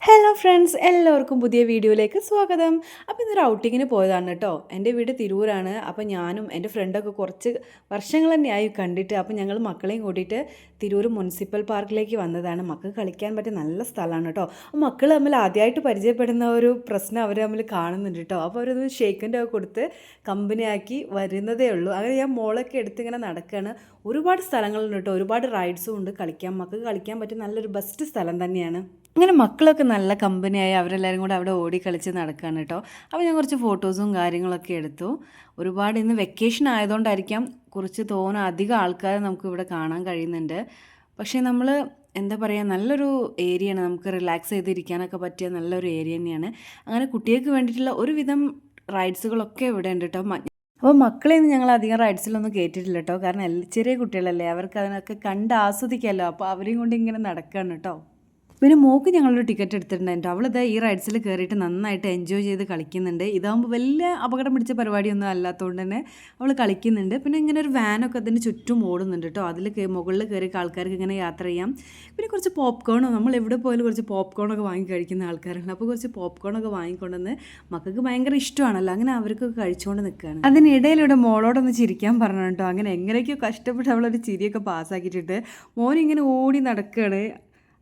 Hello friends, എല്ലാവർക്കും പുതിയ വീഡിയോയിലേക്ക് സ്വാഗതം. അപ്പോൾ ഇന്നൊരു ഔട്ടിങ്ങിന് പോയതാണ് കേട്ടോ. എൻ്റെ വീട് തിരൂരാണ്. അപ്പോൾ ഞാനും എൻ്റെ ഫ്രണ്ടൊക്കെ കുറച്ച് വർഷങ്ങൾ തന്നെയായി കണ്ടിട്ട്. അപ്പോൾ ഞങ്ങൾ മക്കളെയും കൂട്ടിയിട്ട് തിരൂർ മുനിസിപ്പൽ പാർക്കിലേക്ക് വന്നതാണ്. മക്കൾക്ക് കളിക്കാൻ പറ്റിയ നല്ല സ്ഥലമാണ് കേട്ടോ. മക്കൾ തമ്മിൽ ആദ്യമായിട്ട് പരിചയപ്പെടുന്ന ഒരു പ്രശ്നം അവർ തമ്മിൽ കാണുന്നുണ്ട് കേട്ടോ. അപ്പോൾ അവരത് ഷേക്കിൻ്റെ ഒക്കെ കൊടുത്ത് കമ്പനിയാക്കി വരുന്നതേ ഉള്ളൂ. അങ്ങനെ ഞാൻ മോളൊക്കെ എടുത്ത് ഇങ്ങനെ നടക്കുകയാണ്. ഒരുപാട് സ്ഥലങ്ങളുണ്ട് കേട്ടോ, ഒരുപാട് റൈഡ്സും ഉണ്ട്. മക്കൾക്ക് കളിക്കാൻ പറ്റിയ നല്ലൊരു ബെസ്റ്റ് സ്ഥലം തന്നെയാണ്. അങ്ങനെ മക്കളൊക്കെ നല്ല കമ്പനിയായി അവരെല്ലാവരും കൂടെ അവിടെ ഓടി കളിച്ച് നടക്കുകയാണ് കേട്ടോ. അപ്പോൾ ഞാൻ കുറച്ച് ഫോട്ടോസും കാര്യങ്ങളൊക്കെ എടുത്തു. ഒരുപാട് ഇന്ന് വെക്കേഷൻ ആയതുകൊണ്ടായിരിക്കാം കുറച്ച് അധികം ആൾക്കാരെ നമുക്ക് ഇവിടെ കാണാൻ കഴിയുന്നുണ്ട്. പക്ഷേ നമ്മൾ എന്താ പറയുക, നല്ലൊരു ഏരിയയാണ്, നമുക്ക് റിലാക്സ് ചെയ്തിരിക്കാനൊക്കെ പറ്റിയ നല്ലൊരു ഏരിയ തന്നെയാണ്. അങ്ങനെ കുട്ടികൾക്ക് വേണ്ടിയിട്ടുള്ള ഒരുവിധം റൈഡ്സുകളൊക്കെ ഇവിടെ ഉണ്ട് കേട്ടോ. അപ്പോൾ മക്കളെയൊന്നും ഞങ്ങൾ അധികം റൈഡ്സിലൊന്നും കയറ്റിയിട്ടില്ല കേട്ടോ, കാരണം ചെറിയ കുട്ടികളല്ലേ, അവർക്ക് അതിനൊക്കെ കണ്ട് ആസ്വദിക്കാമല്ലോ. അപ്പോൾ അവരെയും കൊണ്ട് ഇങ്ങനെ നടക്കുകയാണ് കേട്ടോ. പിന്നെ മോക്ക് ഞങ്ങളൊരു ടിക്കറ്റ് എടുത്തിട്ടുണ്ടായിരുന്നു. അവളിത് ഈ റൈഡ്സിൽ കയറിയിട്ട് നന്നായിട്ട് എൻജോയ് ചെയ്ത് കളിക്കുന്നുണ്ട്. ഇതാകുമ്പോൾ വലിയ അപകടം പിടിച്ച പരിപാടിയൊന്നും അല്ലാത്തതുകൊണ്ട് തന്നെ അവൾ കളിക്കുന്നുണ്ട്. പിന്നെ ഇങ്ങനെ ഒരു വാനൊക്കെ അതിന് ചുറ്റും ഓടുന്നുണ്ട് കേട്ടോ. അതിൽ മുകളിൽ കയറി ആൾക്കാർക്ക് ഇങ്ങനെ യാത്ര ചെയ്യാം. പിന്നെ കുറച്ച് പോപ്കോണോ, നമ്മൾ എവിടെ പോയാലും കുറച്ച് പോപ്കോണൊക്കെ വാങ്ങി കഴിക്കുന്ന ആൾക്കാരാണ്. അപ്പോൾ കുറച്ച് പോപ്കോണൊക്കെ വാങ്ങിക്കൊണ്ടുവന്ന് മക്കൾക്ക് ഭയങ്കര ഇഷ്ടമാണല്ലോ, അങ്ങനെ അവർക്കൊക്കെ കഴിച്ചുകൊണ്ട് നിൽക്കുകയാണ്. അതിനിടയിലൂടെ മോളോടൊന്ന് ചിരിക്കാൻ പറഞ്ഞു കേട്ടോ. അങ്ങനെ എങ്ങനെയൊക്കെയോ കഷ്ടപ്പെട്ട് അവളൊരു ചിരിയൊക്കെ പാസ്സാക്കിയിട്ടിട്ട് മോനിങ്ങനെ ഓടി നടക്കുകയാണ്.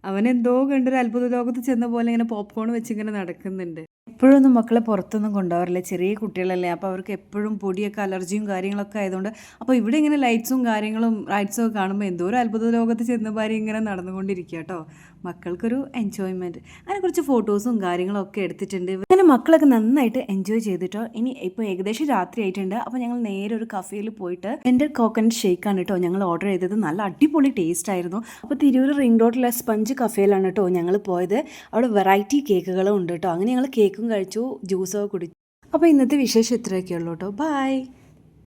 അവനെന്തോ കണ്ടൊരു അത്ഭുത ലോകത്ത് ചെന്ന പോലെ ഇങ്ങനെ പോപ്കോൺ വെച്ചിങ്ങനെ നടക്കുന്നുണ്ട്. എപ്പോഴൊന്നും മക്കളെ പുറത്തൊന്നും കൊണ്ടുപോകാറില്ല, ചെറിയ കുട്ടികളല്ലേ. അപ്പോൾ അവർക്ക് എപ്പോഴും പൊടിയൊക്കെ അലർജിയും കാര്യങ്ങളൊക്കെ ആയതുകൊണ്ട് അപ്പോൾ ഇവിടെ ഇങ്ങനെ ലൈറ്റ്സും കാര്യങ്ങളും റൈറ്റ്സും ഒക്കെ കാണുമ്പോൾ എന്തോ ഒരു അത്ഭുത ലോകത്ത് ചെന്ന ഭാര്യ ഇങ്ങനെ നടന്നുകൊണ്ടിരിക്കുക കേട്ടോ. മക്കൾക്കൊരു എൻജോയ്മെൻറ്റ്. അങ്ങനെ കുറച്ച് ഫോട്ടോസും കാര്യങ്ങളും ഒക്കെ എടുത്തിട്ടുണ്ട്. അങ്ങനെ മക്കളൊക്കെ നന്നായിട്ട് എൻജോയ് ചെയ്തിട്ടോ. ഇനി ഇപ്പോൾ ഏകദേശം രാത്രി ആയിട്ടുണ്ട്. അപ്പോൾ ഞങ്ങൾ നേരെ ഒരു കഫേയിൽ പോയിട്ട് എൻ്റെ കോക്കനട്ട് ഷേക്കാണ് കേട്ടോ ഞങ്ങൾ ഓർഡർ ചെയ്തത്. നല്ല അടിപൊളി ടേസ്റ്റ് ആയിരുന്നു. അപ്പോൾ തിരൂർ റിംഗ് റോഡിലെ സ്പഞ്ച് കഫേയിലാണ് കേട്ടോ ഞങ്ങൾ പോയത്. അവിടെ വെറൈറ്റി കേക്കുകളും ഉണ്ട് കേട്ടോ. അങ്ങനെ ഞങ്ങൾ കേക്കും കഴിച്ചു, ജ്യൂസൊക്കെ കുടിച്ചു. അപ്പോൾ ഇന്നത്തെ വിശേഷം ഇത്രയൊക്കെ ഉള്ളൂ കേട്ടോ. ബൈ.